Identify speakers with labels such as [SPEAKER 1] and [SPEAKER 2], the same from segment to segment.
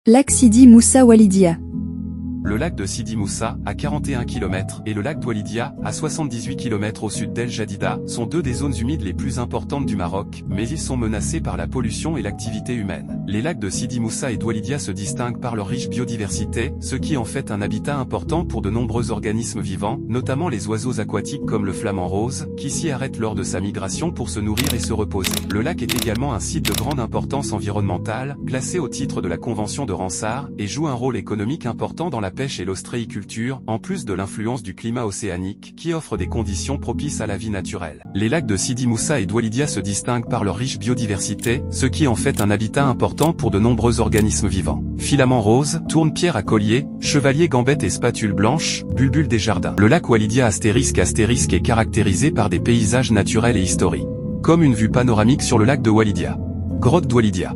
[SPEAKER 1] Lac Sidi Moussa Walidia.
[SPEAKER 2] Le lac de Sidi Moussa, à 41 km, et le lac d'Walidia, à 78 km au sud d'El Jadida, sont deux des zones humides les plus importantes du Maroc, mais ils sont menacés par la pollution et l'activité humaine. Les lacs de Sidi Moussa et d'Walidia se distinguent par leur riche biodiversité, ce qui en fait un habitat important pour de nombreux organismes vivants, notamment les oiseaux aquatiques comme le flamant rose, qui s'y arrête lors de sa migration pour se nourrir et se reposer. Le lac est également un site de grande importance environnementale, classé au titre de la Convention de Ramsar, et joue un rôle économique important dans la pêche et l'ostréiculture, en plus de l'influence du climat océanique, qui offre des conditions propices à la vie naturelle. Les lacs de Sidi Moussa et d'Walidia se distinguent par leur riche biodiversité, ce qui en fait un habitat important pour de nombreux organismes vivants. Filaments roses, tourne-pierre à collier, chevalier gambette et spatule blanche, bulbule des jardins. Le lac Walidia astérisque est caractérisé par des paysages naturels et historiques, comme une vue panoramique sur le lac de Walidia, grotte d'Walidia,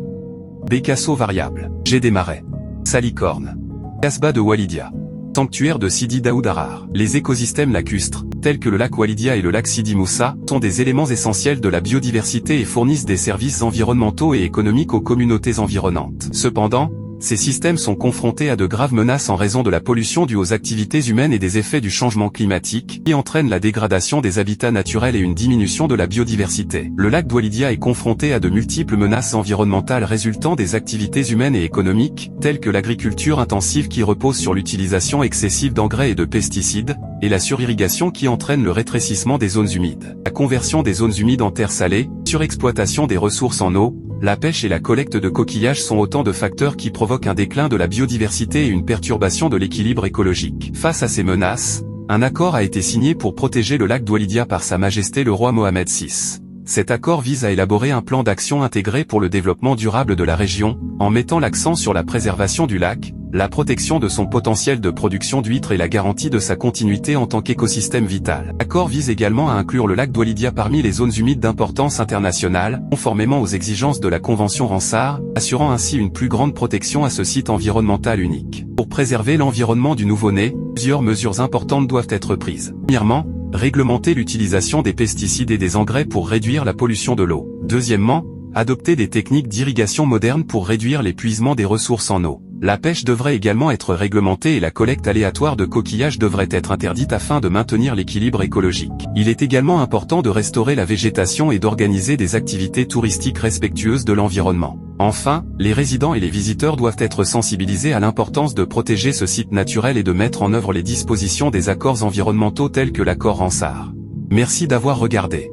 [SPEAKER 2] bécasseaux variables, jet des marais, salicorne, Casbah de Walidia, sanctuaire de Sidi Daoud Harar. Les écosystèmes lacustres, tels que le lac Walidia et le lac Sidi Moussa, sont des éléments essentiels de la biodiversité et fournissent des services environnementaux et économiques aux communautés environnantes. Cependant, ces systèmes sont confrontés à de graves menaces en raison de la pollution due aux activités humaines et des effets du changement climatique, qui entraînent la dégradation des habitats naturels et une diminution de la biodiversité. Le lac d'Walidia est confronté à de multiples menaces environnementales résultant des activités humaines et économiques, telles que l'agriculture intensive qui repose sur l'utilisation excessive d'engrais et de pesticides, et la surirrigation qui entraîne le rétrécissement des zones humides. La conversion des zones humides en terres salées, surexploitation des ressources en eau, la pêche et la collecte de coquillages sont autant de facteurs qui provoquent un déclin de la biodiversité et une perturbation de l'équilibre écologique. Face à ces menaces, un accord a été signé pour protéger le lac d'Walidia par Sa Majesté le roi Mohamed VI. Cet accord vise à élaborer un plan d'action intégré pour le développement durable de la région, en mettant l'accent sur la préservation du lac, la protection de son potentiel de production d'huîtres et la garantie de sa continuité en tant qu'écosystème vital. L'accord vise également à inclure le lac d'Walidia parmi les zones humides d'importance internationale, conformément aux exigences de la Convention Ramsar, assurant ainsi une plus grande protection à ce site environnemental unique. Pour préserver l'environnement du nouveau-né, plusieurs mesures importantes doivent être prises. Premièrement, réglementer l'utilisation des pesticides et des engrais pour réduire la pollution de l'eau. Deuxièmement, adopter des techniques d'irrigation modernes pour réduire l'épuisement des ressources en eau. La pêche devrait également être réglementée et la collecte aléatoire de coquillages devrait être interdite afin de maintenir l'équilibre écologique. Il est également important de restaurer la végétation et d'organiser des activités touristiques respectueuses de l'environnement. Enfin, les résidents et les visiteurs doivent être sensibilisés à l'importance de protéger ce site naturel et de mettre en œuvre les dispositions des accords environnementaux tels que l'accord Ramsar. Merci d'avoir regardé.